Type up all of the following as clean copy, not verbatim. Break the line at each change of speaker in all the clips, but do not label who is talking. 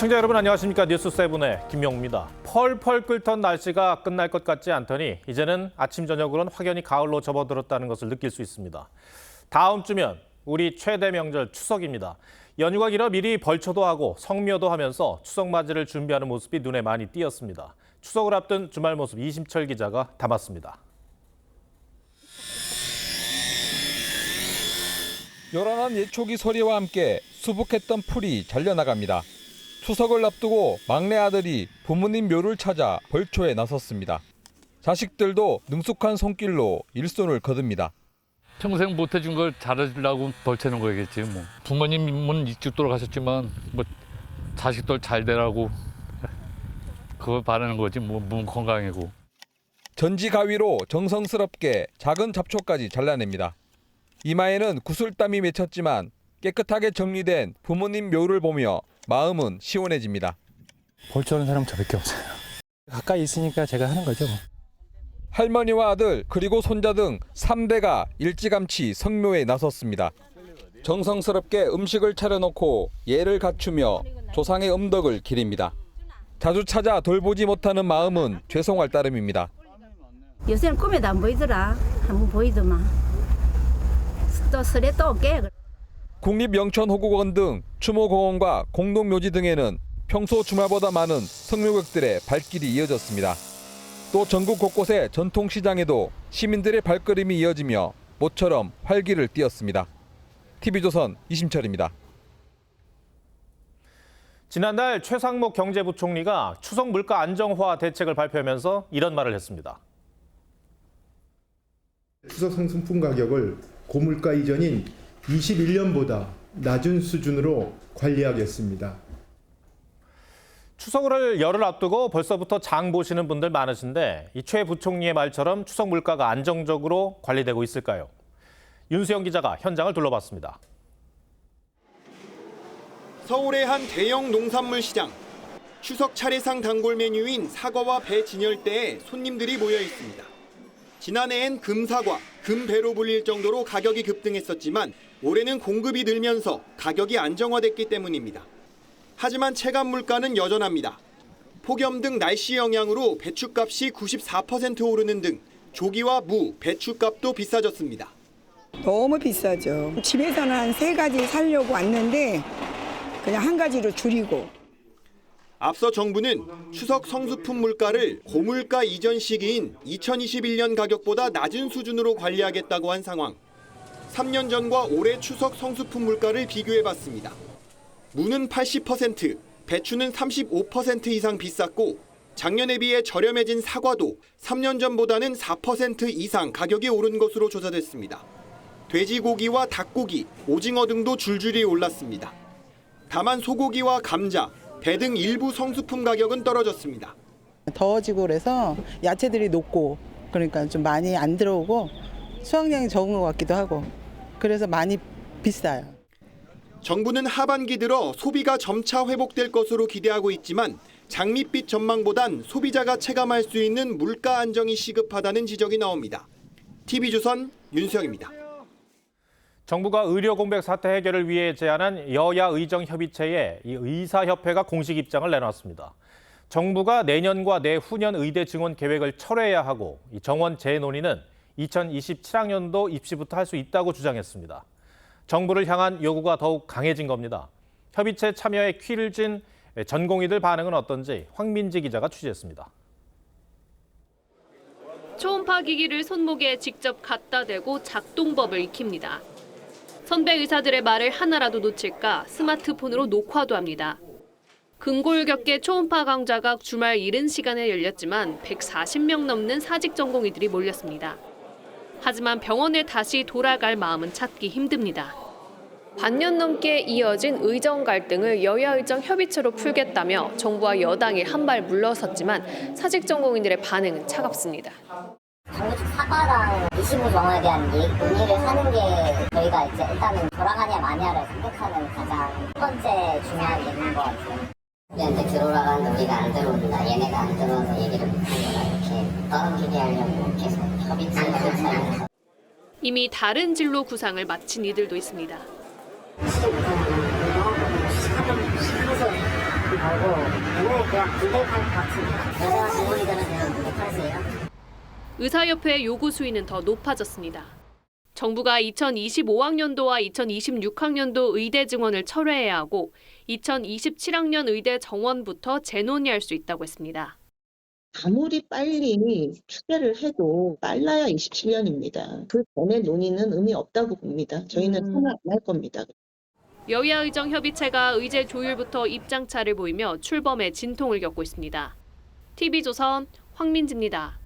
시청자 여러분 안녕하십니까. 뉴스7의 김용우입니다. 펄펄 끓던 날씨가 끝날 것 같지 않더니 이제는 아침 저녁으로는 확연히 가을로 접어들었다는 것을 느낄 수 있습니다. 다음 주면 우리 최대 명절 추석입니다. 연휴가 길어 미리 벌초도 하고 성묘도 하면서 추석 맞이를 준비하는 모습이 눈에 많이 띄었습니다. 추석을 앞둔 주말 모습 이심철 기자가 담았습니다.
요란한 예초기 소리와 함께 수북했던 풀이 잘려나갑니다. 추석을 앞두고 막내 아들이 부모님 묘를 찾아 벌초에 나섰습니다. 자식들도 능숙한 손길로 일손을 거둡니다.
평생 못 해준 걸 잘해주려고 벌채는 거겠지 뭐. 부모님은 일찍 돌아가셨지만 뭐 자식들 잘 되라고 그걸 바라는 거지 뭐. 몸 건강이고.
전지 가위로 정성스럽게 작은 잡초까지 잘라냅니다. 이마에는 구슬땀이 맺혔지만 깨끗하게 정리된 부모님 묘를 보며 마음은 시원해집니다.
벌초하는 사람은 저밖에 없어요. 가까이 있으니까 제가 하는 거죠.
할머니와 아들 그리고 손자 등 3대가 일찌감치 성묘에 나섰습니다. 정성스럽게 음식을 차려놓고 예를 갖추며 조상의 음덕을 기립니다. 자주 찾아 돌보지 못하는 마음은 죄송할 따름입니다.
요새는 꿈에도 안 보이더라. 한번 보이더만. 또 설에 또 올게.
국립영천호국원 등 추모공원과 공동묘지 등에는 평소 주말보다 많은 성묘객들의 발길이 이어졌습니다. 또 전국 곳곳의 전통시장에도 시민들의 발걸음이 이어지며 모처럼 활기를 띠었습니다. TV조선 이심철입니다.
지난달 최상목 경제부총리가 추석 물가 안정화 대책을 발표하면서 이런 말을 했습니다.
추석 상품품 가격을 고물가 이전인 21년보다 낮은 수준으로 관리하겠습니다.
추석을 열흘 앞두고 벌써부터 장 보시는 분들 많으신데 이 최 부총리의 말처럼 추석 물가가 안정적으로 관리되고 있을까요? 윤수영 기자가 현장을 둘러봤습니다.
서울의 한 대형 농산물 시장. 추석 차례상 단골 메뉴인 사과와 배 진열대에 손님들이 모여 있습니다. 지난해엔 금사과, 금배로 불릴 정도로 가격이 급등했었지만 올해는 공급이 늘면서 가격이 안정화됐기 때문입니다. 하지만 체감 물가는 여전합니다. 폭염 등 날씨 영향으로 배추값이 94% 오르는 등 조기와 무, 배추값도 비싸졌습니다.
너무 비싸죠. 집에서는 한 3가지 사려고 왔는데 그냥 한 가지로 줄이고.
앞서 정부는 추석 성수품 물가를 고물가 이전 시기인 2021년 가격보다 낮은 수준으로 관리하겠다고 한 상황. 3년 전과 올해 추석 성수품 물가를 비교해봤습니다. 무는 80%, 배추는 35% 이상 비쌌고 작년에 비해 저렴해진 사과도 3년 전보다는 4% 이상 가격이 오른 것으로 조사됐습니다. 돼지고기와 닭고기, 오징어 등도 줄줄이 올랐습니다. 다만 소고기와 감자, 배 등 일부 성수품 가격은 떨어졌습니다.
더워지고 그래서 야채들이 녹고 그러니까 좀 많이 안 들어오고 수확량이 적은 것 같기도 하고 그래서 많이 비싸요.
정부는 하반기 들어 소비가 점차 회복될 것으로 기대하고 있지만 장밋빛 전망보단 소비자가 체감할 수 있는 물가 안정이 시급하다는 지적이 나옵니다. TV조선 윤수영입니다.
정부가 의료 공백 사태 해결을 위해 제안한 여야 의정협의체에 이 의사협회가 공식 입장을 내놨습니다. 정부가 내년과 내후년 의대 증원 계획을 철회해야 하고 이 정원 재논의는 2027학년도 입시부터 할 수 있다고 주장했습니다. 정부를 향한 요구가 더욱 강해진 겁니다. 협의체 참여에 퀴를 진 전공의들 반응은 어떤지 황민지 기자가 취재했습니다.
초음파 기기를 손목에 직접 갖다 대고 작동법을 익힙니다. 선배 의사들의 말을 하나라도 놓칠까 스마트폰으로 녹화도 합니다. 근골격계 초음파 강좌가 주말 이른 시간에 열렸지만 140명 넘는 사직 전공의들이 몰렸습니다. 하지만 병원에 다시 돌아갈 마음은 찾기 힘듭니다. 반년 넘게 이어진 의정 갈등을 여야의정 협의체로 풀겠다며 정부와 여당이 한 발 물러섰지만 사직 전공의들의 반응은 차갑습니다.
정부측 사과랑 25 정원에 대한 논의를 하는 게 저희가 이제 일단은 돌아가냐 마냐를 선택하는 가장 첫 번째 중요한 게 있는 것 같아요. 얘한테 들어오라고 우리가 안 들어온다, 얘네가 안 들어와서 얘기를 못한 거다 이렇게 떨어지게 하려고 계속 협의체에서
이미 다른 진로 구상을 마친 이들도 있습니다.
거고 얘는 그냥 부대판 같습니다. 여자가 전문이 되면 되는 부대판이에요.
의사협회의 요구 수위는 더 높아졌습니다. 정부가 2025학년도와 2026학년도 의대 증원을 철회해야 하고 2027학년 의대 정원부터 재논의할 수 있다고 했습니다.
아무리 빨리 추계를 해도 빨라야 27년입니다. 그 전에 논의는 의미 없다고 봅니다. 저희는 선을 안 할 겁니다.
여야 의정 협의체가 의제 조율부터 입장차를 보이며 출범에 진통을 겪고 있습니다. TV조선 황민지입니다.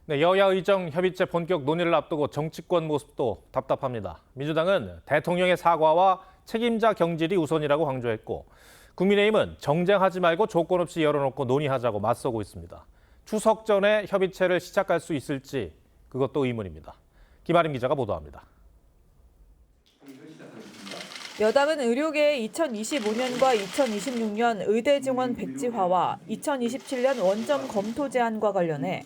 네, 여야 의정 협의체 본격 논의를 앞두고 정치권 모습도 답답합니다. 민주당은 대통령의 사과와 책임자 경질이 우선이라고 강조했고 국민의힘은 정쟁하지 말고 조건 없이 열어놓고 논의하자고 맞서고 있습니다. 추석 전에 협의체를 시작할 수 있을지 그것도 의문입니다. 김아림 기자가 보도합니다.
여당은 의료계의 2025년과 2026년 의대 증원 백지화와 2027년 원점 검토 제안과 관련해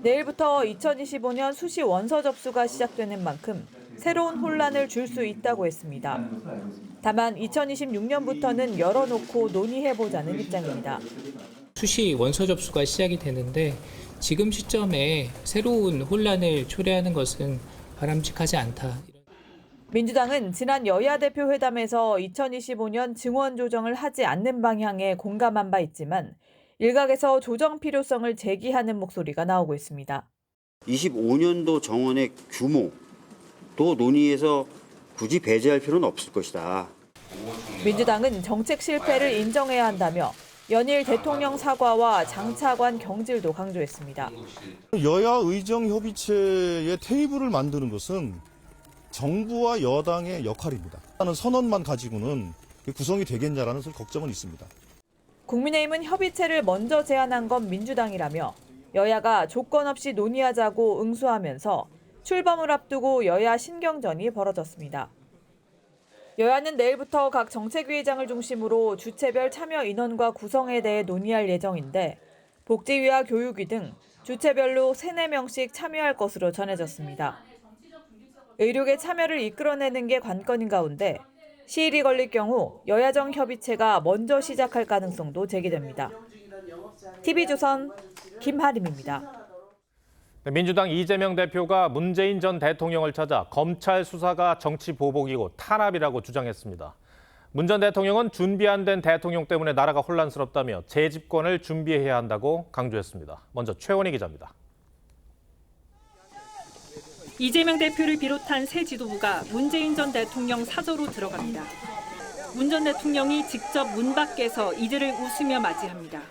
내일부터 2025년 수시 원서 접수가 시작되는 만큼 새로운 혼란을 줄 수 있다고 했습니다. 다만 2026년부터는 열어놓고 논의해보자는 입장입니다.
수시 원서 접수가 시작이 되는데 지금 시점에 새로운 혼란을 초래하는 것은 바람직하지 않다.
민주당은 지난 여야 대표 회담에서 2025년 증원 조정을 하지 않는 방향에 공감한 바 있지만 일각에서 조정 필요성을 제기하는 목소리가 나오고 있습니다.
25년도 정원의 규모도 논의해서 굳이 배제할 필요는 없을 것이다.
민주당은 정책 실패를 인정해야 한다며 연일 대통령 사과와 장차관 경질도 강조했습니다.
여야 의정 협의체의 테이블을 만드는 것은 정부와 여당의 역할입니다. 하는 선언만 가지고는 구성이 되겠냐라는 걱정은 있습니다.
국민의힘은 협의체를 먼저 제안한 건 민주당이라며 여야가 조건 없이 논의하자고 응수하면서 출범을 앞두고 여야 신경전이 벌어졌습니다. 여야는 내일부터 각 정책위의장을 중심으로 주체별 참여 인원과 구성에 대해 논의할 예정인데 복지위와 교육위 등 주체별로 3-4명씩 참여할 것으로 전해졌습니다. 의료계 참여를 이끌어내는 게 관건인 가운데 시일이 걸릴 경우 여야정 협의체가 먼저 시작할 가능성도 제기됩니다. TV조선 김하림입니다.
민주당 이재명 대표가 문재인 전 대통령을 찾아 검찰 수사가 정치 보복이고 탄압이라고 주장했습니다. 문 전 대통령은 준비 안 된 대통령 때문에 나라가 혼란스럽다며 재집권을 준비해야 한다고 강조했습니다. 먼저 최원희 기자입니다.
이재명 대표를 비롯한 새 지도부가 문재인 전 대통령 사저로 들어갑니다. 문 전 대통령이 직접 문 밖에서 이들을 웃으며 맞이합니다.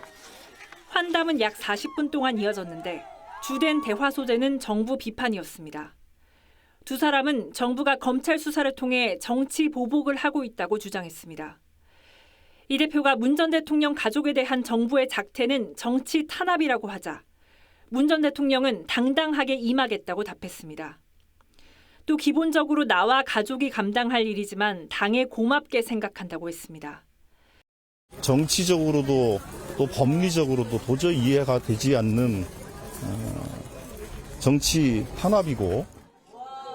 환담은 약 40분 동안 이어졌는데 주된 대화 소재는 정부 비판이었습니다. 두 사람은 정부가 검찰 수사를 통해 정치 보복을 하고 있다고 주장했습니다. 이 대표가 문 전 대통령 가족에 대한 정부의 작태는 정치 탄압이라고 하자 문 전 대통령은 당당하게 임하겠다고 답했습니다. 또 기본적으로 나와 가족이 감당할 일이지만 당에 고맙게 생각한다고 했습니다.
정치적으로도 또 법리적으로도 도저히 이해가 되지 않는 정치 탄압이고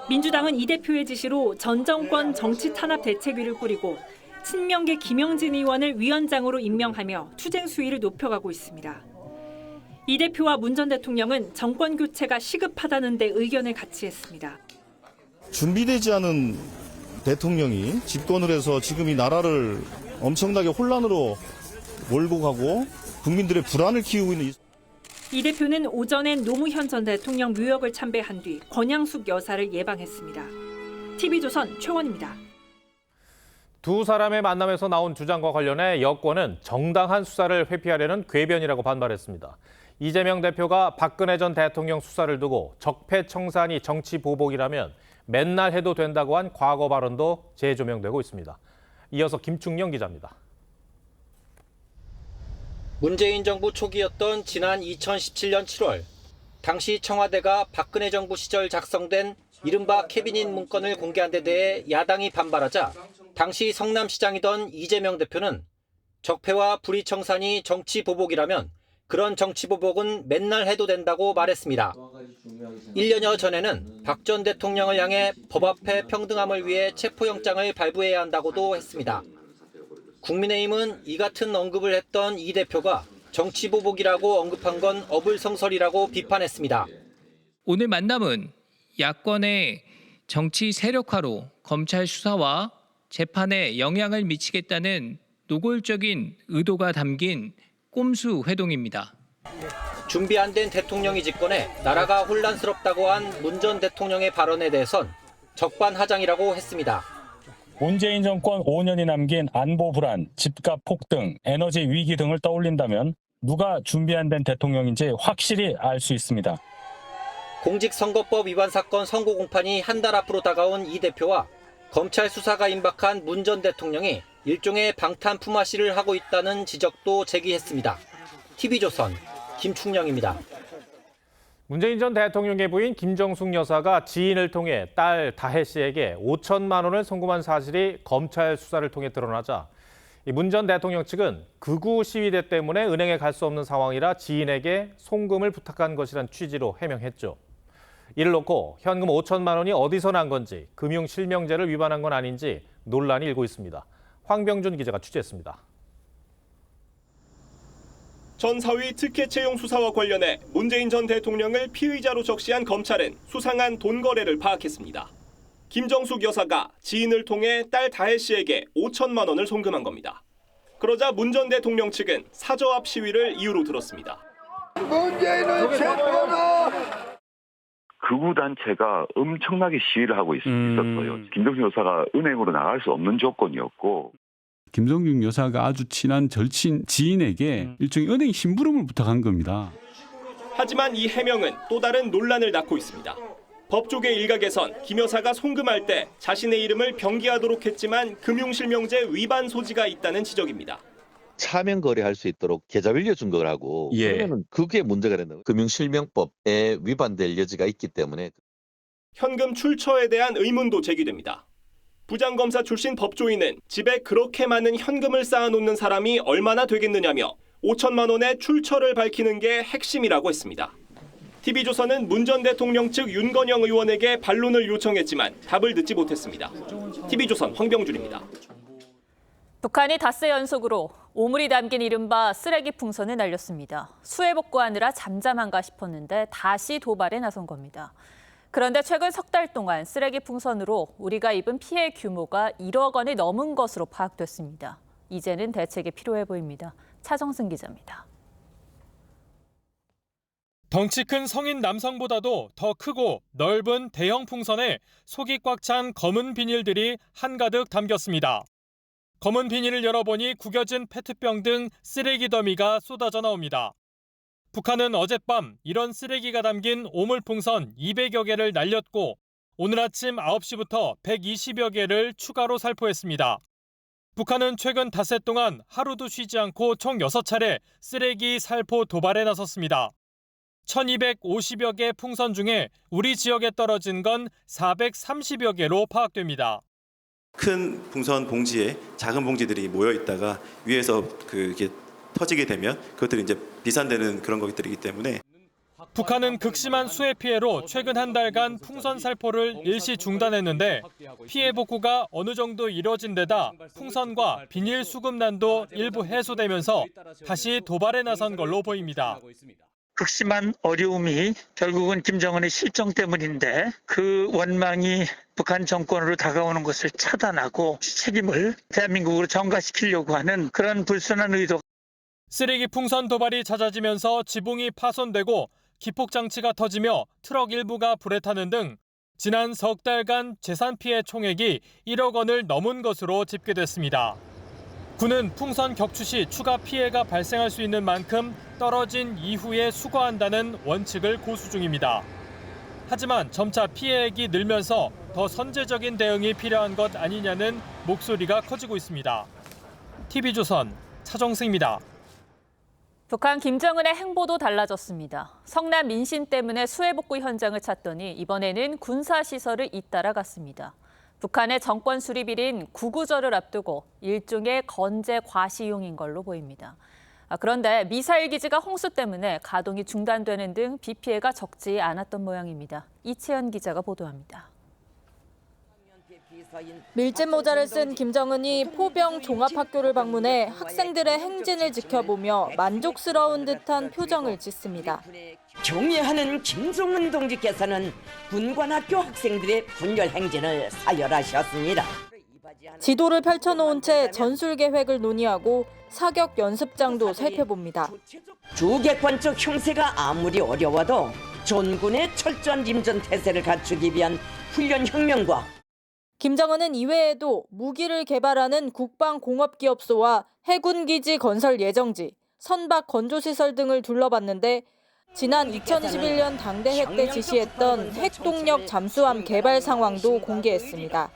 민주당은 이 대표의 지시로 전 정권 정치 탄압 대책위를 꾸리고 친명계 김영진 의원을 위원장으로 임명하며 투쟁 수위를 높여가고 있습니다. 이 대표와 문 전 대통령은 정권 교체가 시급하다는 데 의견을 같이 했습니다.
준비되지 않은 대통령이 집권을 해서 지금 이 나라를 엄청나게 혼란으로 몰고 가고 국민들의 불안을 키우고 있는
이 대표는 오전엔 노무현 전 대통령 묘역을 참배한 뒤 권양숙 여사를 예방했습니다. TV조선 최원입니다.
두 사람의 만남에서 나온 주장과 관련해 여권은 정당한 수사를 회피하려는 궤변이라고 반발했습니다. 이재명 대표가 박근혜 전 대통령 수사를 두고 적폐청산이 정치 보복이라면 맨날 해도 된다고 한 과거 발언도 재조명되고 있습니다. 이어서 김충영 기자입니다.
문재인 정부 초기였던 지난 2017년 7월, 당시 청와대가 박근혜 정부 시절 작성된 이른바 캐비닛 문건을 공개한 데 대해 야당이 반발하자 당시 성남시장이던 이재명 대표는 적폐와 불의청산이 정치 보복이라면 그런 정치 보복은 맨날 해도 된다고 말했습니다. 1년여 전에는 박 전 대통령을 향해 법 앞에 평등함을 위해 체포영장을 발부해야 한다고도 했습니다. 국민의힘은 이 같은 언급을 했던 이 대표가 정치보복이라고 언급한 건 어불성설이라고 비판했습니다.
오늘 만남은 야권의 정치 세력화로 검찰 수사와 재판에 영향을 미치겠다는 노골적인 의도가 담긴 꼼수 회동입니다.
준비 안 된 대통령이 집권해 나라가 혼란스럽다고 한 문 전 대통령의 발언에 대해선 적반하장이라고 했습니다.
문재인 정권 5년이 남긴 안보 불안, 집값 폭등, 에너지 위기 등을 떠올린다면 누가 준비 안 된 대통령인지 확실히 알 수 있습니다.
공직선거법 위반 사건 선고 공판이 한 달 앞으로 다가온 이 대표와 검찰 수사가 임박한 문 전 대통령이 일종의 방탄 품앗이를 하고 있다는 지적도 제기했습니다. TV조선 김충령입니다.
문재인 전 대통령의 부인 김정숙 여사가 지인을 통해 딸 다혜 씨에게 5천만 원을 송금한 사실이 검찰 수사를 통해 드러나자 문 전 대통령 측은 극우 시위대 때문에 은행에 갈 수 없는 상황이라 지인에게 송금을 부탁한 것이란 취지로 해명했죠. 이를 놓고 현금 5천만 원이 어디서 난 건지 금융실명제를 위반한 건 아닌지 논란이 일고 있습니다. 황병준 기자가 취재했습니다.
전 사위 특혜 채용 수사와 관련해 문재인 전 대통령을 피의자로 적시한 검찰은 수상한 돈 거래를 파악했습니다. 김정숙 여사가 지인을 통해 딸 다혜 씨에게 5천만 원을 송금한 겁니다. 그러자 문 전 대통령 측은 사저 앞 시위를 이유로 들었습니다.
문재인을 체포하라! 극우 단체가 엄청나게 시위를 하고 있었어요. 김정숙 여사가 은행으로 나갈 수 없는 조건이었고
김정숙 여사가 아주 친한 절친 지인에게 일종의 은행 심부름을 부탁한 겁니다.
하지만 이 해명은 또 다른 논란을 낳고 있습니다. 법조계 일각에선 김 여사가 송금할 때 자신의 이름을 병기하도록 했지만 금융실명제 위반 소지가 있다는 지적입니다.
차명 거래할 수 있도록 계좌 빌려준 거라고 그러면 그게 문제가 된다고. 금융실명법에 위반될 여지가 있기 때문에.
현금 출처에 대한 의문도 제기됩니다. 부장검사 출신 법조인은 집에 그렇게 많은 현금을 쌓아놓는 사람이 얼마나 되겠느냐며 5천만 원의 출처를 밝히는 게 핵심이라고 했습니다. TV조선은 문 전 대통령 측 윤건영 의원에게 반론을 요청했지만 답을 듣지 못했습니다. TV조선 황병준입니다.
북한이 닷새 연속으로 오물이 담긴 이른바 쓰레기 풍선을 날렸습니다. 수해 복구하느라 잠잠한가 싶었는데 다시 도발에 나선 겁니다. 그런데 최근 석 달 동안 쓰레기 풍선으로 우리가 입은 피해 규모가 1억 원이 넘은 것으로 파악됐습니다. 이제는 대책이 필요해 보입니다. 차정승 기자입니다.
덩치 큰 성인 남성보다도 더 크고 넓은 대형 풍선에 속이 꽉 찬 검은 비닐들이 한가득 담겼습니다. 검은 비닐을 열어보니 구겨진 페트병 등 쓰레기 더미가 쏟아져 나옵니다. 북한은 어젯밤 이런 쓰레기가 담긴 오물풍선 200여 개를 날렸고 오늘 아침 9시부터 120여 개를 추가로 살포했습니다. 북한은 최근 닷새 동안 하루도 쉬지 않고 총 6차례 쓰레기 살포 도발에 나섰습니다. 1250여 개 풍선 중에 우리 지역에 떨어진 건 430여 개로 파악됩니다.
큰 풍선 봉지에 작은 봉지들이 모여 있다가 위에서 그게 터지게 되면 그것들이 이제 비산되는 그런 것들이기 때문에
북한은 극심한 수해 피해로 최근 한 달간 풍선 살포를 일시 중단했는데 피해 복구가 어느 정도 이뤄진 데다 풍선과 비닐 수급난도 일부 해소되면서 다시 도발에 나선 걸로 보입니다.
극심한 어려움이 결국은 김정은의 실정 때문인데 그 원망이 북한 정권으로 다가오는 것을 차단하고 책임을 대한민국으로 전가시키려고 하는 그런 불순한 의도.
쓰레기 풍선 도발이 잦아지면서 지붕이 파손되고 기폭장치가 터지며 트럭 일부가 불에 타는 등 지난 석 달간 재산 피해 총액이 1억 원을 넘은 것으로 집계됐습니다. 군은 풍선 격추 시 추가 피해가 발생할 수 있는 만큼 떨어진 이후에 수거한다는 원칙을 고수 중입니다. 하지만 점차 피해액이 늘면서 더 선제적인 대응이 필요한 것 아니냐는 목소리가 커지고 있습니다. TV조선 차정승입니다.
북한 김정은의 행보도 달라졌습니다. 성남 민심 때문에 수해 복구 현장을 찾더니 이번에는 군사시설을 잇따라 갔습니다. 북한의 정권 수립일인 구구절을 앞두고 일종의 건재 과시용인 걸로 보입니다. 그런데 미사일 기지가 홍수 때문에 가동이 중단되는 등 비 피해가 적지 않았던 모양입니다. 이채연 기자가 보도합니다. 밀짚 모자를 쓴 김정은이 포병 종합학교를 방문해 학생들의 행진을 지켜보며 만족스러운 듯한 표정을 짓습니다.
경애하는 김정은 동지께서는 군관학교 학생들의 분열 행진을 사열하셨습니다.
지도를 펼쳐놓은 채 전술 계획을 논의하고 사격 연습장도 살펴봅니다.
주객권적 형세가 아무리 어려워도 전군의 철저한 임전 태세를 갖추기 위한 훈련 혁명과
김정은은 이외에도 무기를 개발하는 국방공업기업소와 해군기지 건설 예정지, 선박 건조시설 등을 둘러봤는데 지난 2021년 당대회 때 지시했던 핵동력 잠수함 개발 상황도 공개했습니다.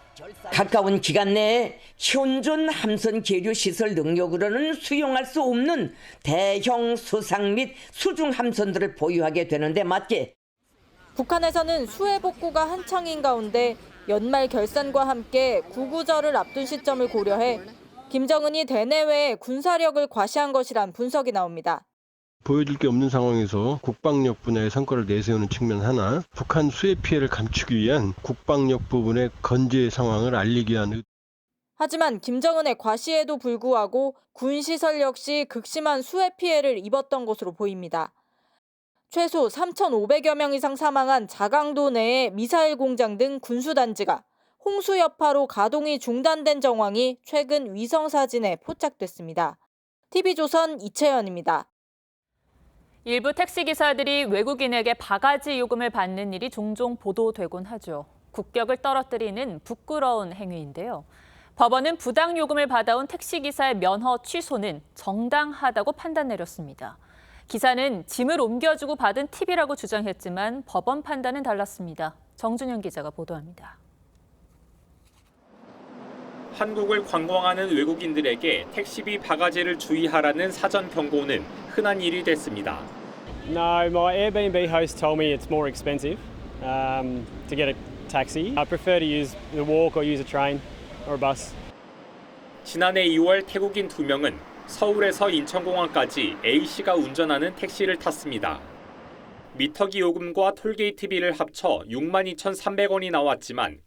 가까운 기간 내에 현존 함선 계류 시설 능력으로는 수용할 수 없는 대형 수상 및 수중 함선들을 보유하게 되는데 맞게
북한에서는 수해 복구가 한창인 가운데 연말 결산과 함께 구구절을 앞둔 시점을 고려해 김정은이 대내외에 군사력을 과시한 것이란 분석이 나옵니다.
보여줄 게 없는 상황에서 국방력 분야의 성과를 내세우는 측면 하나, 북한 수해 피해를 감추기 위한 국방력 부분의 건재 상황을 알리기 위한
하지만 김정은의 과시에도 불구하고 군시설 역시 극심한 수해 피해를 입었던 것으로 보입니다. 최소 3,500여 명 이상 사망한 자강도 내의 미사일 공장 등 군수단지가 홍수 여파로 가동이 중단된 정황이 최근 위성사진에 포착됐습니다. TV조선 이채연입니다. 일부 택시기사들이 외국인에게 바가지 요금을 받는 일이 종종 보도되곤 하죠. 국격을 떨어뜨리는 부끄러운 행위인데요. 법원은 부당 요금을 받아온 택시기사의 면허 취소는 정당하다고 판단 내렸습니다. 기사는 짐을 옮겨주고 받은 팁이라고 주장했지만 법원 판단은 달랐습니다. 정준영 기자가 보도합니다.
한국을 관광하는 외국인들에게 택시비 바가지를 주의하라는 사전 경고는 흔한 일이 됐습니다.
No, my Airbnb host told me it's more expensive to get a taxi. I prefer to use the walk or use a train or a bus.
지난해 2월 태국인 2명은 서울에서 인천공항까지 A씨가 운전하는 택시를 탔습니다. 미터기 요금과 톨게이트비를 합쳐 62,300원이 나왔지만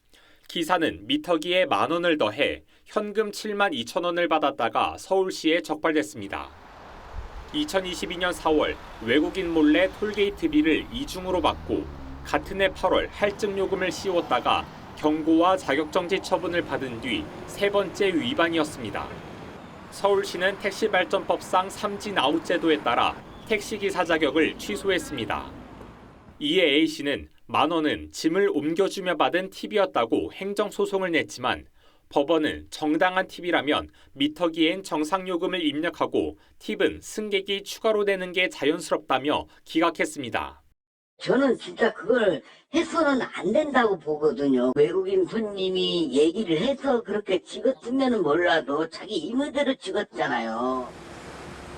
기사는 미터기에 10,000원을 더해 현금 72,000원을 받았다가 서울시에 적발됐습니다. 2022년 4월 외국인 몰래 톨게이트비를 이중으로 받고 같은 해 8월 할증 요금을 씌웠다가 경고와 자격정지 처분을 받은 뒤 세 번째 위반이었습니다. 서울시는 택시발전법상 3진 아웃 제도에 따라 택시기사 자격을 취소했습니다. 이에 A씨는 10,000원은 짐을 옮겨주며 받은 팁이었다고 행정소송을 냈지만 법원은 정당한 팁이라면 미터기엔 정상요금을 입력하고 팁은 승객이 추가로 내는 게 자연스럽다며 기각했습니다.
저는 진짜 그걸 해서는 안 된다고 보거든요. 외국인 손님이 얘기를 해서 그렇게 찍었으면 몰라도 자기 임의대로 찍었잖아요.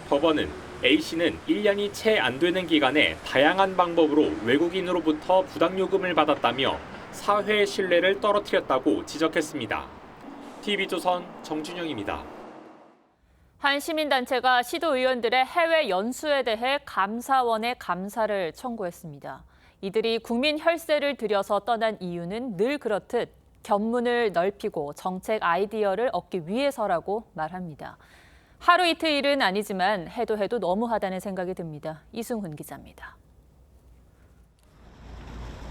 법원은 A씨는 1년이 채 안 되는 기간에 다양한 방법으로 외국인으로부터 부당요금을 받았다며 사회의 신뢰를 떨어뜨렸다고 지적했습니다. TV조선 정준영입니다.
한 시민단체가 시도의원들의 해외 연수에 대해 감사원에 감사를 청구했습니다. 이들이 국민 혈세를 들여서 떠난 이유는 늘 그렇듯 견문을 넓히고 정책 아이디어를 얻기 위해서라고 말합니다. 하루 이틀 일은 아니지만 해도 너무하다는 생각이 듭니다. 이승훈 기자입니다.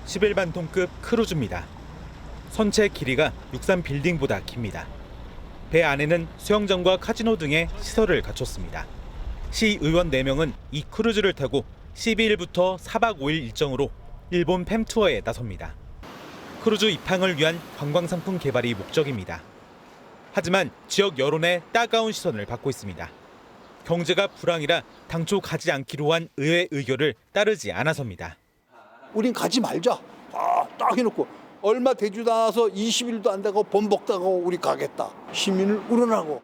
11만 톤급 크루즈입니다. 선체 길이가 63 빌딩보다 깁니다. 배 안에는 수영장과 카지노 등의 시설을 갖췄습니다. 시의원 4명은 이 크루즈를 타고 12일부터 4박 5일 일정으로 일본 팸 투어에 나섭니다. 크루즈 입항을 위한 관광상품 개발이 목적입니다. 하지만 지역 여론의 따가운 시선을 받고 있습니다. 경제가 불황이라 당초 가지 않기로 한 의회 의결을 따르지 않아서입니다.
우린 가지 말자. 딱 해놓고 얼마 되지도 않아서 20일도 안 되고 번복당하고 우리 가겠다. 시민을 우러나고.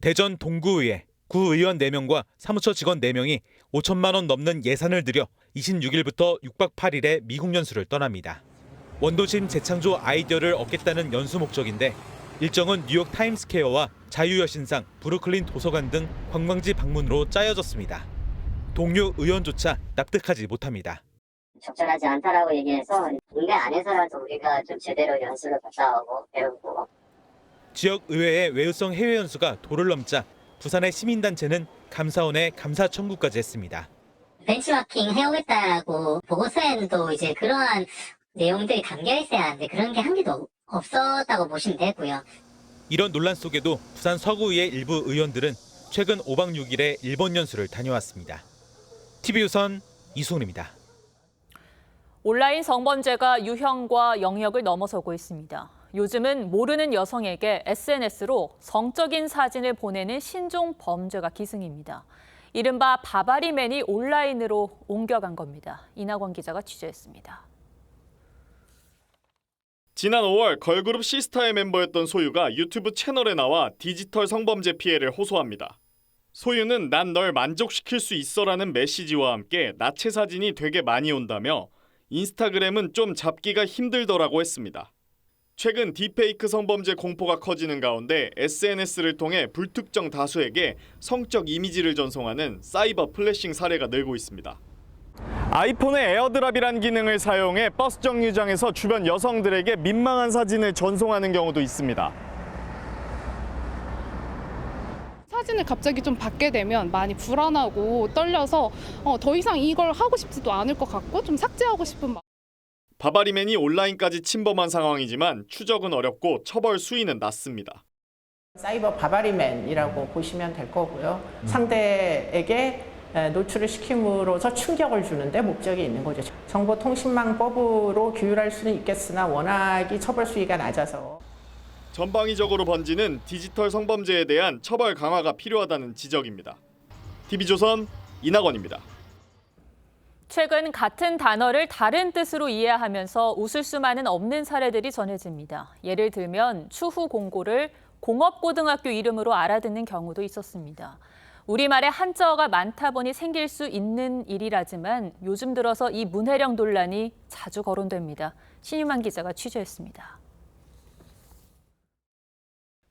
대전 동구의회 구의원 4명과 사무처 직원 4명이 5천만 원 넘는 예산을 들여 26일부터 6박 8일의 미국 연수를 떠납니다. 원도심 재창조 아이디어를 얻겠다는 연수 목적인데 일정은 뉴욕 타임스퀘어와 자유여신상, 브루클린 도서관 등 관광지 방문으로 짜여졌습니다. 동료 의원조차 납득하지 못합니다.
적절하지 않다라고 얘기해서 군대 안에서라도 우리가 좀 제대로 연수를 갔다 오고 배우고.
지역 의회의 외유성 해외 연수가 도를 넘자 부산의 시민단체는 감사원에 감사 청구까지 했습니다.
벤치마킹 해오겠다라고 보고서에도 이제 그러한 내용들이 담겨 있어야 하는데 그런 게 한 개도 없었다고 보시면 되고요.
이런 논란 속에도 부산 서구의 일부 의원들은 최근 5박 6일의 일본 연수를 다녀왔습니다. TV조선 이수훈입니다.
온라인 성범죄가 유형과 영역을 넘어서고 있습니다. 요즘은 모르는 여성에게 SNS로 성적인 사진을 보내는 신종 범죄가 기승입니다. 이른바 바바리맨이 온라인으로 옮겨간 겁니다. 이낙원 기자가 취재했습니다.
지난 5월 걸그룹 시스타의 멤버였던 소유가 유튜브 채널에 나와 디지털 성범죄 피해를 호소합니다. 소유는 난 널 만족시킬 수 있어라는 메시지와 함께 나체 사진이 되게 많이 온다며 인스타그램은 좀 잡기가 힘들더라고 했습니다. 최근 딥페이크 성범죄 공포가 커지는 가운데 SNS를 통해 불특정 다수에게 성적 이미지를 전송하는 사이버 플래싱 사례가 늘고 있습니다. 아이폰의 에어드랍이란 기능을 사용해 버스 정류장에서 주변 여성들에게 민망한 사진을 전송하는 경우도 있습니다.
사진을 갑자기 좀 받게 되면 많이 불안하고 떨려서 더 이상 이걸 하고 싶지도 않을 것 같고 좀 삭제하고 싶은 마음.
바바리맨이 온라인까지 침범한 상황이지만 추적은 어렵고 처벌 수위는 낮습니다.
사이버 바바리맨이라고 보시면 될 거고요. 상대에게 노출을 시킴으로써 충격을 주는데 목적이 있는 거죠. 정보통신망법으로 규율할 수는 있겠으나 워낙이 처벌 수위가 낮아서.
전방위적으로 번지는 디지털 성범죄에 대한 처벌 강화가 필요하다는 지적입니다. TV조선 이낙원입니다.
최근 같은 단어를 다른 뜻으로 이해하면서 웃을 수만은 없는 사례들이 전해집니다. 예를 들면 추후 공고를 공업고등학교 이름으로 알아듣는 경우도 있었습니다. 우리말에 한자어가 많다 보니 생길 수 있는 일이라지만 요즘 들어서 이 문해력 논란이 자주 거론됩니다. 신유만 기자가 취재했습니다.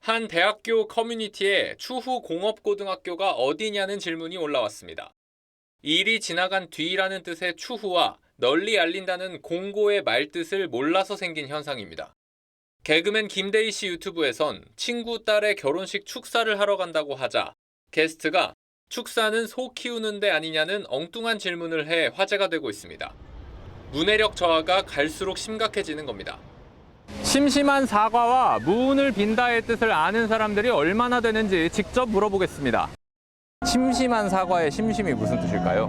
한 대학교 커뮤니티에 추후 공업고등학교가 어디냐는 질문이 올라왔습니다. 일이 지나간 뒤라는 뜻의 추후와 널리 알린다는 공고의 말뜻을 몰라서 생긴 현상입니다. 개그맨 김대희 씨 유튜브에선 친구 딸의 결혼식 축사를 하러 간다고 하자 게스트가 축사는 소 키우는 데 아니냐는 엉뚱한 질문을 해 화제가 되고 있습니다. 문해력 저하가 갈수록 심각해지는 겁니다.
심심한 사과와 무운을 빈다의 뜻을 아는 사람들이 얼마나 되는지 직접 물어보겠습니다. 심심한 사과의 심심이 무슨 뜻일까요?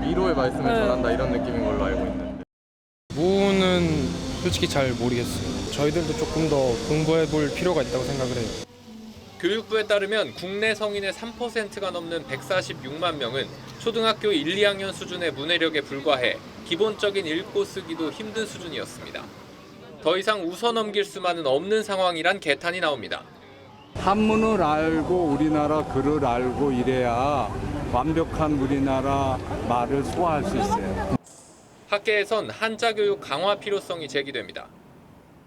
위로의 말씀을 전한다 이런 느낌인 걸로 알고 있는데.
무는 솔직히 잘 모르겠어요. 저희들도 조금 더 공부해 볼 필요가 있다고 생각을 해요.
교육부에 따르면 국내 성인의 3%가 넘는 146만 명은 초등학교 1, 2학년 수준의 문해력에 불과해 기본적인 읽고 쓰기도 힘든 수준이었습니다. 더 이상 웃어넘길 수만은 없는 상황이란 개탄이 나옵니다.
한문을 알고 우리나라 글을 알고 이래야 완벽한 우리나라 말을 소화할 수 있어요.
학계에선 한자 교육 강화 필요성이 제기됩니다.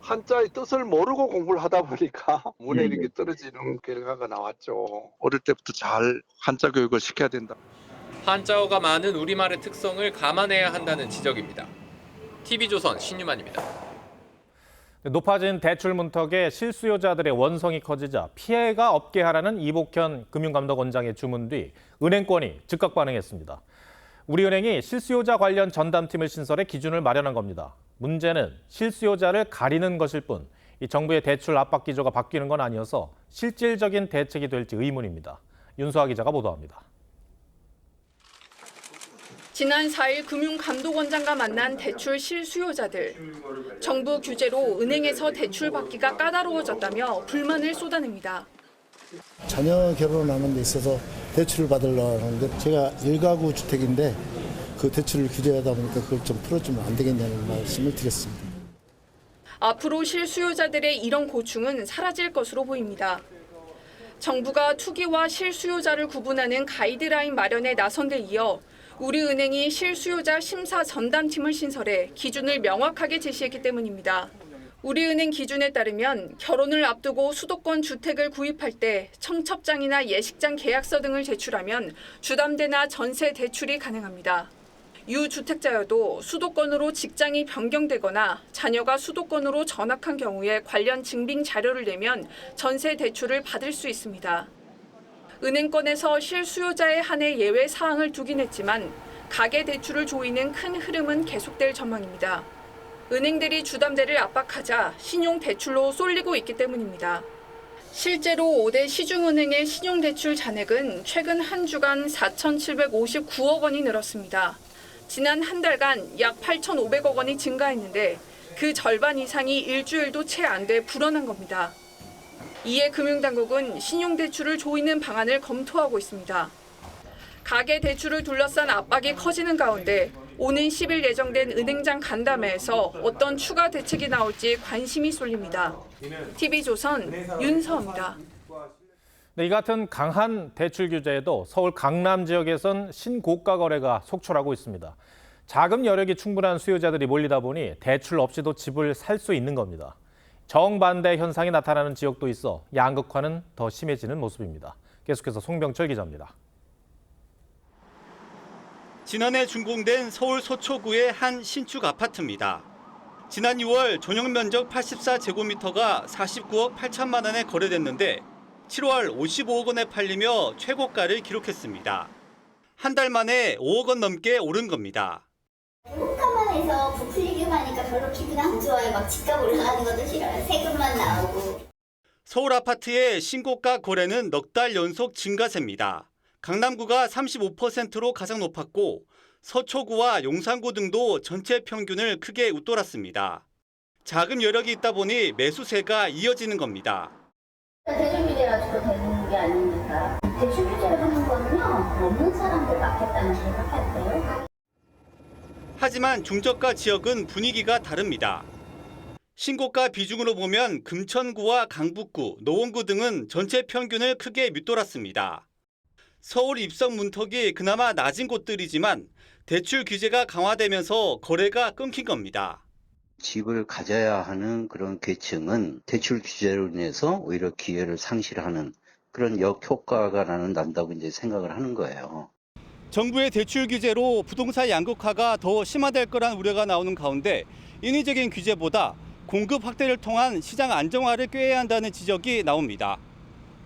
한자의 뜻을 모르고 공부를 하다 보니까 문해력이 떨어지는 결과가 나왔죠. 어릴 때부터 잘 한자 교육을 시켜야 된다.
한자어가 많은 우리말의 특성을 감안해야 한다는 지적입니다. TV조선 신유만입니다.
높아진 대출 문턱에 실수요자들의 원성이 커지자 피해가 없게 하라는 이복현 금융감독원장의 주문 뒤 은행권이 즉각 반응했습니다. 우리은행이 실수요자 관련 전담팀을 신설해 기준을 마련한 겁니다. 문제는 실수요자를 가리는 것일 뿐 이 정부의 대출 압박 기조가 바뀌는 건 아니어서 실질적인 대책이 될지 의문입니다. 윤수아 기자가 보도합니다.
지난 4일 금융감독원장과 만난 대출 실수요자들. 정부 규제로 은행에서 대출 받기가 까다로워졌다며 불만을 쏟아냅니다.
자녀 결혼하는 데 있어서 대출을 받으려고 하는데 제가 일가구 주택인데 그 대출을 규제하다 보니까 그걸 좀 풀어주면 안 되겠냐는 말씀을 드렸습니다.
앞으로 실수요자들의 이런 고충은 사라질 것으로 보입니다. 정부가 투기와 실수요자를 구분하는 가이드라인 마련에 나선 데 이어 우리은행이 실수요자 심사 전담팀을 신설해 기준을 명확하게 제시했기 때문입니다. 우리은행 기준에 따르면 결혼을 앞두고 수도권 주택을 구입할 때 청첩장이나 예식장 계약서 등을 제출하면 주담대나 전세 대출이 가능합니다. 유주택자여도 수도권으로 직장이 변경되거나 자녀가 수도권으로 전학한 경우에 관련 증빙 자료를 내면 전세 대출을 받을 수 있습니다. 은행권에서 실수요자에 한해 예외 사항을 두긴 했지만 가계 대출을 조이는 큰 흐름은 계속될 전망입니다. 은행들이 주담대를 압박하자 신용 대출로 쏠리고 있기 때문입니다. 실제로 5대 시중은행의 신용대출 잔액은 최근 한 주간 4,759억 원이 늘었습니다. 지난 한 달간 약 8,500억 원이 증가했는데 그 절반 이상이 일주일도 채 안 돼 불어난 겁니다. 이에 금융당국은 신용대출을 조이는 방안을 검토하고 있습니다. 가계대출을 둘러싼 압박이 커지는 가운데 오는 10일 예정된 은행장 간담회에서 어떤 추가 대책이 나올지 관심이 쏠립니다. TV조선 윤서입니다.
네, 이 같은 강한 대출 규제에도 서울 강남 지역에선 신고가 거래가 속출하고 있습니다. 자금 여력이 충분한 수요자들이 몰리다 보니 대출 없이도 집을 살 수 있는 겁니다. 정반대 현상이 나타나는 지역도 있어 양극화는 더 심해지는 모습입니다. 계속해서 송병철 기자입니다.
지난해 준공된 서울 서초구의 한 신축 아파트입니다. 지난 6월 전용 면적 84제곱미터가 49억 8천만 원에 거래됐는데 7월 55억 원에 팔리며 최고가를 기록했습니다. 한 달 만에 5억 원 넘게 오른 겁니다.
호가만 해서 부풀리기만 하니까 별로 기분 안 좋아요. 막 집값 올라가는 것도 싫어요. 세금만 나오고.
서울 아파트의 신고가 거래는 넉 달 연속 증가세입니다. 강남구가 35%로 가장 높았고 서초구와 용산구 등도 전체 평균을 크게 웃돌았습니다. 자금 여력이 있다 보니 매수세가 이어지는 겁니다.
대출 규제가 주로 되는 게 아니니까 대출 규제를 하는 거는요 없는 사람들 막겠다는 생각할게요.
하지만 중저가 지역은 분위기가 다릅니다. 신고가 비중으로 보면 금천구와 강북구, 노원구 등은 전체 평균을 크게 밑돌았습니다. 서울 입성 문턱이 그나마 낮은 곳들이지만 대출 규제가 강화되면서 거래가 끊긴 겁니다.
집을 가져야 하는 그런 계층은 대출 규제로 인해서 오히려 기회를 상실하는 그런 역효과가 난다고 이제 생각을 하는 거예요.
정부의 대출 규제로 부동산 양극화가 더 심화될 거란 우려가 나오는 가운데 인위적인 규제보다 공급 확대를 통한 시장 안정화를 꾀해야 한다는 지적이 나옵니다.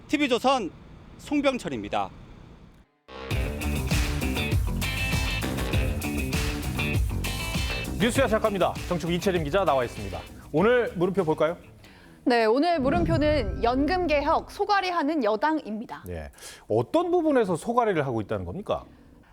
TV조선 송병철입니다.
뉴스야 시작합니다. 정치부 이채림 기자 나와 있습니다. 오늘 물음표 볼까요?
네, 오늘 물음표는 연금 개혁 소갈이하는 여당입니다.
네, 어떤 부분에서 소갈이를 하고 있다는 겁니까?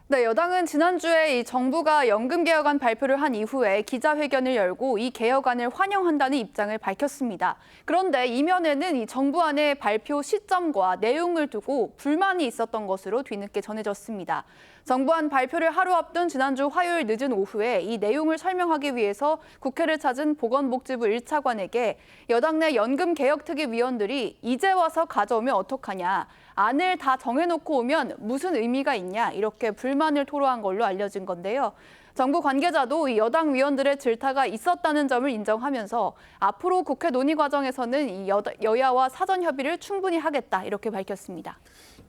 네, 여당은 지난주에 이 정부가 연금 개혁안 발표를 한 이후에 기자회견을 열고 이 개혁안을 환영한다는 입장을 밝혔습니다. 그런데 이면에는 이 정부안의 발표 시점과 내용을 두고 불만이 있었던 것으로 뒤늦게 전해졌습니다. 정부안 발표를 하루 앞둔 지난주 화요일 늦은 오후에 이 내용을 설명하기 위해서 국회를 찾은 보건복지부 1차관에게 여당 내 연금개혁특위 위원들이 이제 와서 가져오면 어떡하냐, 안을 다 정해놓고 오면 무슨 의미가 있냐, 이렇게 불만을 토로한 걸로 알려진 건데요. 정부 관계자도 이 여당 위원들의 질타가 있었다는 점을 인정하면서 앞으로 국회 논의 과정에서는 이 여야와 사전 협의를 충분히 하겠다, 이렇게 밝혔습니다.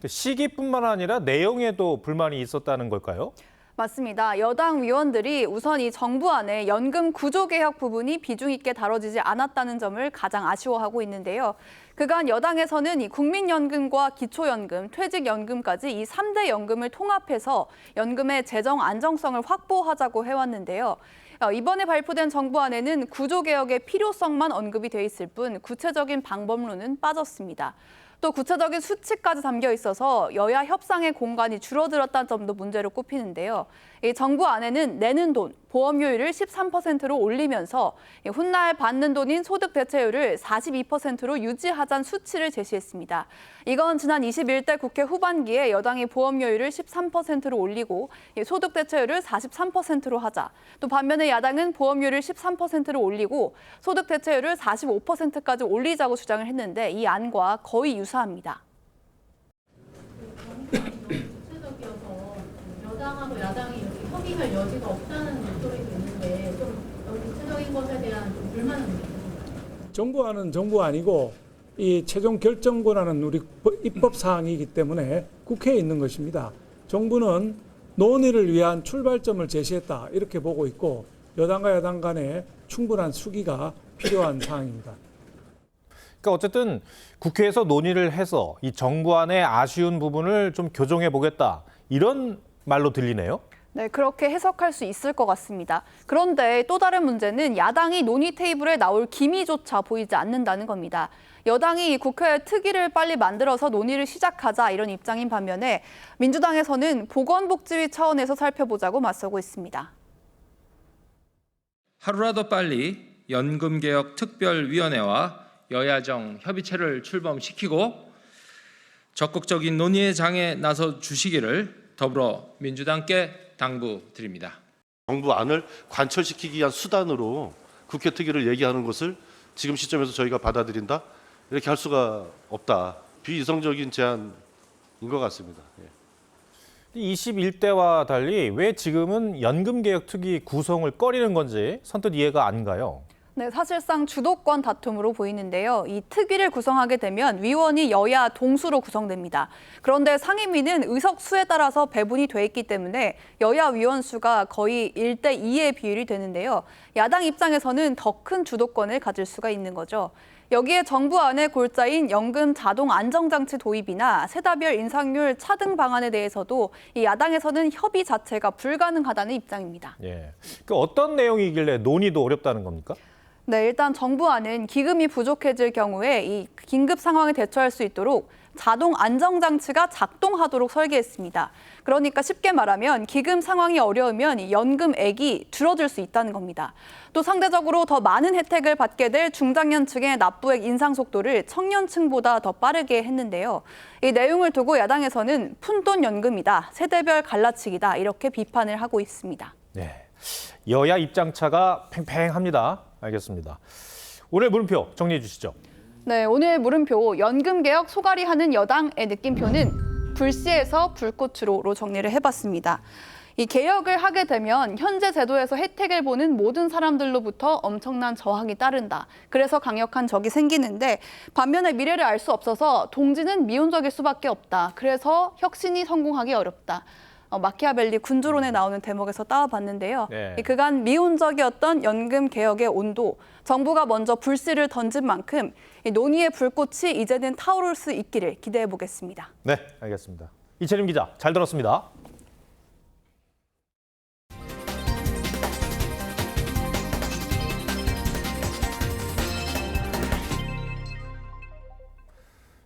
시기뿐만 아니라 내용에도 불만이 있었다는 걸까요?
맞습니다. 여당 위원들이 우선 이 정부안의 연금 구조 개혁 부분이 비중 있게 다뤄지지 않았다는 점을 가장 아쉬워하고 있는데요. 그간 여당에서는 이 국민연금과 기초연금, 퇴직연금까지 이 3대 연금을 통합해서 연금의 재정 안정성을 확보하자고 해왔는데요. 이번에 발표된 정부안에는 구조개혁의 필요성만 언급이 돼 있을 뿐 구체적인 방법론은 빠졌습니다. 또 구체적인 수치까지 담겨 있어서 여야 협상의 공간이 줄어들었다는 점도 문제로 꼽히는데요. 이 정부 안에는 내는 돈, 보험료율을 13%로 올리면서 훗날 받는 돈인 소득 대체율을 42%로 유지하자는 수치를 제시했습니다. 이건 지난 21대 국회 후반기에 여당이 보험료율을 13%로 올리고 소득 대체율을 43%로 하자. 또 반면에 야당은 보험료율을 13%로 올리고 소득 대체율을 45%까지 올리자고 주장을 했는데 이 안과 거의 유사합니다.
여당하고 야당이 이렇게 협의할 여지가 없다는 목소리도 있는데 좀 구체적인 것에 대한 불만은 있습니다.
정부안은 정부안이고 이 최종 결정 권한은 우리 입법 사항이기 때문에 국회에 있는 것입니다. 정부는 논의를 위한 출발점을 제시했다 이렇게 보고 있고 여당과 야당 간에 충분한 수기가 필요한 사항입니다.
그러니까 어쨌든 국회에서 논의를 해서 이 정부 안의 아쉬운 부분을 좀 교정해 보겠다 이런 말로 들리네요.
네, 그렇게 해석할 수 있을 것 같습니다. 그런데 또 다른 문제는 야당이 논의 테이블에 나올 기미조차 보이지 않는다는 겁니다. 여당이 국회 특위를 빨리 만들어서 논의를 시작하자 이런 입장인 반면에 민주당에서는 보건복지위 차원에서 살펴보자고 맞서고 있습니다.
하루라도 빨리 연금개혁특별위원회와 여야정 협의체를 출범시키고 적극적인 논의의 장에 나서 주시기를 더불어민주당께 당부드립니다.
정부 안을 관철시키기 위한 수단으로 국회 특위를 얘기하는 것을 지금 시점에서 저희가 받아들인다? 이렇게 할 수가 없다. 비이성적인 제안인 것 같습니다.
21대와 달리 왜 지금은 연금개혁특위 구성을 꺼리는 건지 선뜻 이해가 안 가요.
네, 사실상 주도권 다툼으로 보이는데요. 이 특위를 구성하게 되면 위원이 여야 동수로 구성됩니다. 그런데 상임위는 의석 수에 따라서 배분이 돼 있기 때문에 여야 위원 수가 거의 1대2의 비율이 되는데요. 야당 입장에서는 더 큰 주도권을 가질 수가 있는 거죠. 여기에 정부 안의 골자인 연금 자동 안정장치 도입이나 세대별 인상률 차등 방안에 대해서도 이 야당에서는 협의 자체가 불가능하다는 입장입니다.
예. 그 어떤 내용이길래 논의도 어렵다는 겁니까?
네, 일단 정부안은 기금이 부족해질 경우에 이 긴급 상황에 대처할 수 있도록 자동 안정장치가 작동하도록 설계했습니다. 그러니까 쉽게 말하면 기금 상황이 어려우면 연금액이 줄어들 수 있다는 겁니다. 또 상대적으로 더 많은 혜택을 받게 될 중장년층의 납부액 인상 속도를 청년층보다 더 빠르게 했는데요. 이 내용을 두고 야당에서는 푼돈 연금이다, 세대별 갈라치기다 이렇게 비판을 하고 있습니다.
네, 여야 입장차가 팽팽합니다. 알겠습니다. 오늘 물음표 정리해 주시죠.
네, 오늘 물음표 연금개혁 소갈이하는 여당의 느낌표는 불씨에서 불꽃으로로 정리를 해봤습니다. 이 개혁을 하게 되면 현재 제도에서 혜택을 보는 모든 사람들로부터 엄청난 저항이 따른다. 그래서 강력한 적이 생기는데 반면에 미래를 알 수 없어서 동지는 미온적일 수밖에 없다. 그래서 혁신이 성공하기 어렵다. 마키아벨리 군주론에 나오는 대목에서 따와봤는데요.
네.
그간 미온적이었던 연금 개혁의 온도, 정부가 먼저 불씨를 던진 만큼 이 논의의 불꽃이 이제는 타오를 수 있기를 기대해 보겠습니다.
네, 알겠습니다. 이채림 기자, 잘 들었습니다.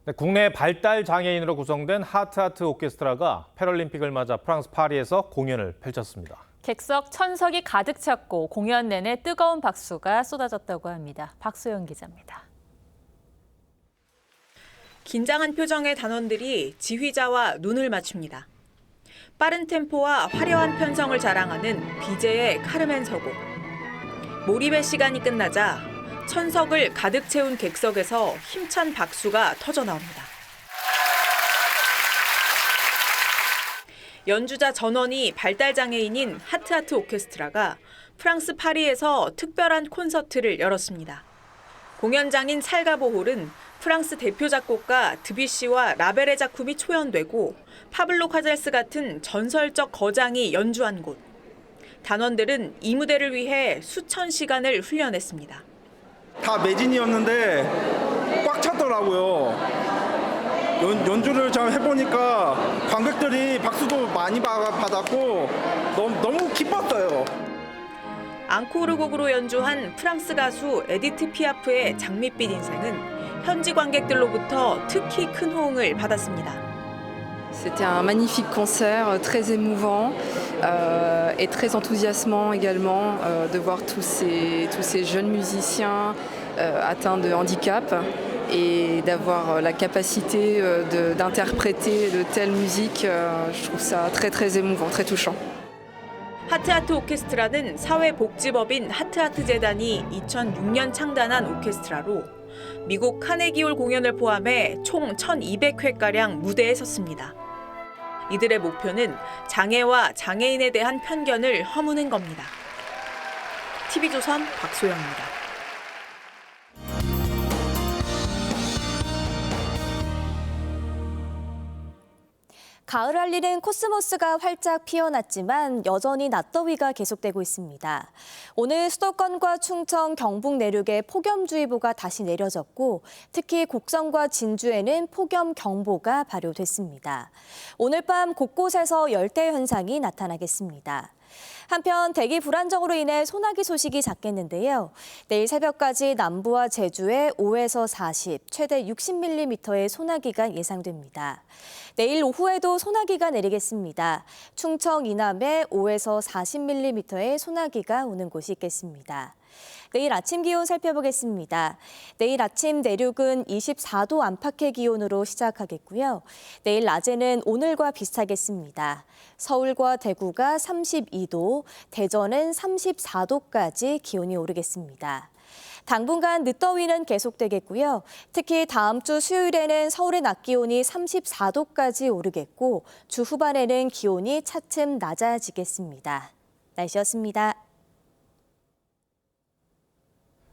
네, 국내 발달 장애인으로 구성된 하트하트 오케스트라가 패럴림픽을 맞아 프랑스 파리에서 공연을 펼쳤습니다.
객석 1000석이 가득 찼고 공연 내내 뜨거운 박수가 쏟아졌다고 합니다. 박소영 기자입니다.
긴장한 표정의 단원들이 지휘자와 눈을 맞춥니다. 빠른 템포와 화려한 편성을 자랑하는 비제의 카르멘 서곡. 몰입의 시간이 끝나자 1000석을 가득 채운 객석에서 힘찬 박수가 터져 나옵니다. 연주자 전원이 발달장애인인 하트하트 오케스트라가 프랑스 파리에서 특별한 콘서트를 열었습니다. 공연장인 살가보홀은 프랑스 대표 작곡가 드뷔시와 라벨의 작품이 초연되고 파블로 카잘스 같은 전설적 거장이 연주한 곳. 단원들은 이 무대를 위해 수천 시간을 훈련했습니다.
다 매진이었는데 꽉 찼더라고요. 연주를 잘 해보니까 관객들이 박수도 많이 받았고 너무 기뻤어요.
앙코르 곡으로 연주한 프랑스 가수 에디트 피아프의 장밋빛 인생은 현지 관객들로부터 특히 큰 호응을 받았습니다.
C'était un magnifique concert, très émouvant et très enthousiasmant également de voir tous ces jeunes musiciens atteints de handicap et d'avoir la capacité d'interpréter de telle musique. Je trouve ça très très émouvant, très touchant.
하트하트 오케스트라는 사회복지법인 하트하트 재단이 2006년 창단한 오케스트라로 미국 카네기홀 공연을 포함해 총 1200회가량 무대에 섰습니다. 이들의 목표는 장애와 장애인에 대한 편견을 허무는 겁니다. TV조선 박소영입니다.
가을 알리는 코스모스가 활짝 피어났지만 여전히 낮더위가 계속되고 있습니다. 오늘 수도권과 충청, 경북 내륙에 폭염주의보가 다시 내려졌고 특히 곡성과 진주에는 폭염경보가 발효됐습니다. 오늘 밤 곳곳에서 열대 현상이 나타나겠습니다. 한편 대기 불안정으로 인해 소나기 소식이 잦겠는데요. 내일 새벽까지 남부와 제주에 5에서 40, 최대 60mm의 소나기가 예상됩니다. 내일 오후에도 소나기가 내리겠습니다. 충청 이남에 5에서 40mm의 소나기가 오는 곳이 있겠습니다. 내일 아침 기온 살펴보겠습니다. 내일 아침 내륙은 24도 안팎의 기온으로 시작하겠고요. 내일 낮에는 오늘과 비슷하겠습니다. 서울과 대구가 32도, 대전은 34도까지 기온이 오르겠습니다. 당분간 늦더위는 계속되겠고요. 특히 다음 주 수요일에는 서울의 낮 기온이 34도까지 오르겠고 주 후반에는 기온이 차츰 낮아지겠습니다. 날씨였습니다.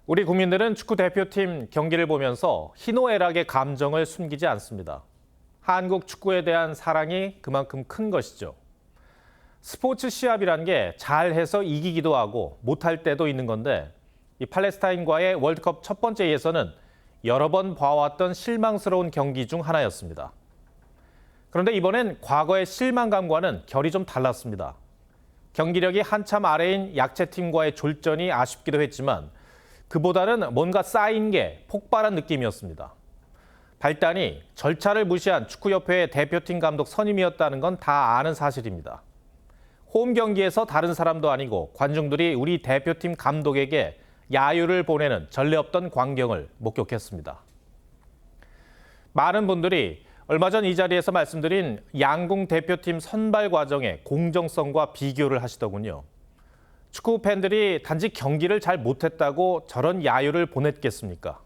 우리 국민들은 축구 대표팀 경기를 보면서 희노애락의 감정을 숨기지 않습니다. 한국 축구에 대한 사랑이 그만큼 큰 것이죠. 스포츠 시합이란 게 잘해서 이기기도 하고 못할 때도 있는 건데 이 팔레스타인과의 월드컵 첫 번째 예선은 여러 번 봐왔던 실망스러운 경기 중 하나였습니다. 그런데 이번엔 과거의 실망감과는 결이 좀 달랐습니다. 경기력이 한참 아래인 약체팀과의 졸전이 아쉽기도 했지만 그보다는 뭔가 쌓인 게 폭발한 느낌이었습니다. 발단이 절차를 무시한 축구협회의 대표팀 감독 선임이었다는 건 다 아는 사실입니다. 홈 경기에서 다른 사람도 아니고 관중들이 우리 대표팀 감독에게 야유를 보내는 전례 없던 광경을 목격했습니다. 많은 분들이 얼마 전 이 자리에서 말씀드린 양궁 대표팀 선발 과정의 공정성과 비교를 하시더군요. 축구 팬들이 단지 경기를 잘 못했다고 저런 야유를 보냈겠습니까?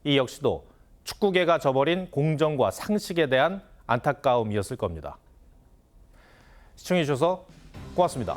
이 역시도 축구계가 저버린 공정과 상식에 대한 안타까움이었을 겁니다. 시청해주셔서 고맙습니다.